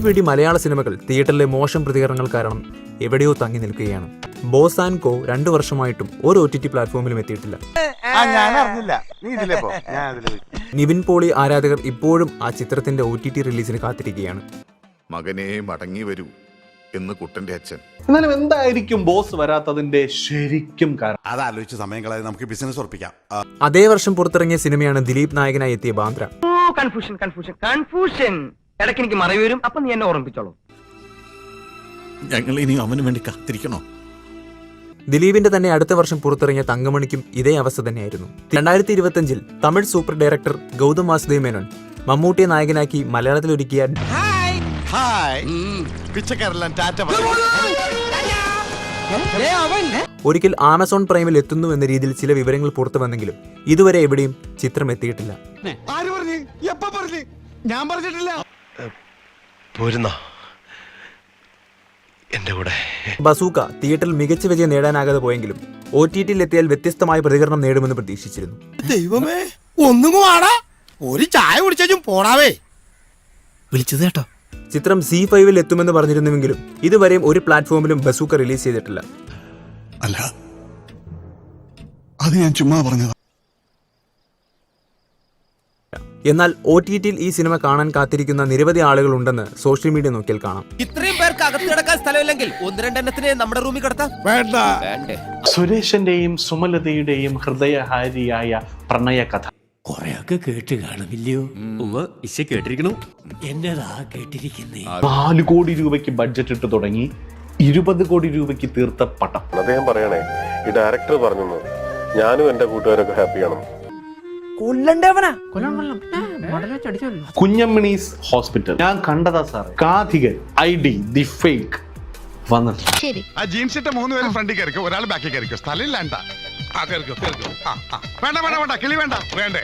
വേണ്ടി മലയാള സിനിമകൾ തിയേറ്ററിലെ മോശം പ്രതികരണങ്ങൾ കാരണം എവിടെയോ തങ്ങി നിൽക്കുകയാണ്. ബോസ് ആൻഡ് കോ 2 വർഷമായിട്ടും ഒരു OTT പ്ലാറ്റ്ഫോമിലും എത്തിയിട്ടില്ല. നിവിൻ പോളി ആരാധകർ ഇപ്പോഴും ആ ചിത്രത്തിന്റെ OTT റിലീസിന് കാത്തിരിക്കുകയാണ്. മകനെ മടങ്ങി വരൂ എന്ന് കുട്ടന്റെ അച്ഛൻ. എന്നാലും എന്തായിരിക്കും ബോസ് വരാത്തതിന്റെ ശരിക്കും കാരണം? അതാലോചിച്ച് സമയം കളയാതെ നമുക്ക് ബിസിനസ് ഉറപ്പിക്കാം. അതേ വർഷം പുറത്തിറങ്ങിയ സിനിമയാണ് ദിലീപ് നായകനായി എത്തിയ ബാന്ദ്ര. ഇടയ്ക്ക് എനിക്ക് മറവി വരും, അപ്പൊ നീ എന്നെ ഓർമ്മിപ്പിച്ചോളൂ. ഞങ്ങൾ ഇനി അവന് വേണ്ടി കാത്തിരിക്കണോ? ദിലീപിന്റെ തന്നെ അടുത്ത വർഷം പുറത്തിറങ്ങിയ തങ്കമണിക്കും ഇതേ അവസ്ഥ തന്നെയായിരുന്നു. 2025 തമിഴ് സൂപ്പർ ഡയറക്ടർ ഗൗതം വാസുദേവ് മേനോൻ മമ്മൂട്ടിയെ നായകനാക്കി മലയാളത്തിൽ ഒരുക്കിയ ഒരിക്കൽ ആമസോൺ പ്രൈമിൽ എത്തുന്നു എന്ന രീതിയിൽ ചില വിവരങ്ങൾ പുറത്തു വന്നെങ്കിലും ഇതുവരെ എവിടെയും ചിത്രം എത്തിയിട്ടില്ല. ഞാൻ പറഞ്ഞിട്ടില്ല. ബസൂക്ക തിയേറ്ററിൽ മികച്ച വിജയം നേടാനാകാതെ പോയെങ്കിലും OTTയിൽ എത്തിയാൽ വ്യത്യസ്തമായ പ്രതികരണം നേടുമെന്ന് പ്രതീക്ഷിച്ചിരുന്നു. ദൈവമേ, ഒന്നും ഒരു ചായ കുടിച്ചും പോടാവേ വിളിച്ചത് കേട്ടോ. ചിത്രം C5-ൽ എത്തുമെന്ന് പറഞ്ഞിരുന്നുവെങ്കിലും ഇതുവരെയും ഒരു പ്ലാറ്റ്ഫോമിലും ബസൂക്ക റിലീസ് ചെയ്തിട്ടില്ല. അല്ല, അത് ഞാൻ ചുമ്മാ പറഞ്ഞതാ. എന്നാൽ OTTയിൽ ഈ സിനിമ കാണാൻ കാത്തിരിക്കുന്ന നിരവധി ആളുകൾ ഉണ്ടെന്ന് സോഷ്യൽ മീഡിയ നോക്കിയാൽ കാണാം. ഇത്രയും പേർക്ക് അകത്ത് കിടക്കാൻ സ്ഥലമില്ലെങ്കിൽ 1-2 എണ്ണത്തിനെ നമ്മുടെ റൂമിൽ കിടത്താം. വേണ്ടേ. സുരേഷിന്റെയും സുമലതയുടെയും ഹൃദയഹാരിയായ പ്രണയ കഥ കൊറേയൊക്കെ കേട്ട് കാണുമില്ലയോ? കേട്ടിരിക്കണു. എന്നതാ കേട്ടിരിക്കുന്നേ. 4 കോടി രൂപയ്ക്ക് ബഡ്ജറ്റ് ഇട്ട് തുടങ്ങി 20 കോടി രൂപയ്ക്ക് തീർത്ത പടം. അദ്ദേഹം പറയണേ, ഈ ഡയറക്ടർ പറഞ്ഞു ഞാനും എന്റെ കൂട്ടുകാരൊക്കെ ഹാപ്പിയാണ്. കുഞ്ഞമ്മിണീസ് ഹോസ്പിറ്റൽ ഞാൻ കണ്ടതാ സാറേ. കാഥികൻ ID ദി ഫേക്ക് വന്നിട്ടുണ്ട്. ആ ജീൻസ് ഇട്ട 3 പേര് ഫ്രണ്ടിൽ കയറിക്കോ, ഒരാൾ ബാക്കിൽ കയറിക്കോ. സ്ഥലമില്ല. വേണ്ട, കിളി വേണ്ട, വേണ്ടേ.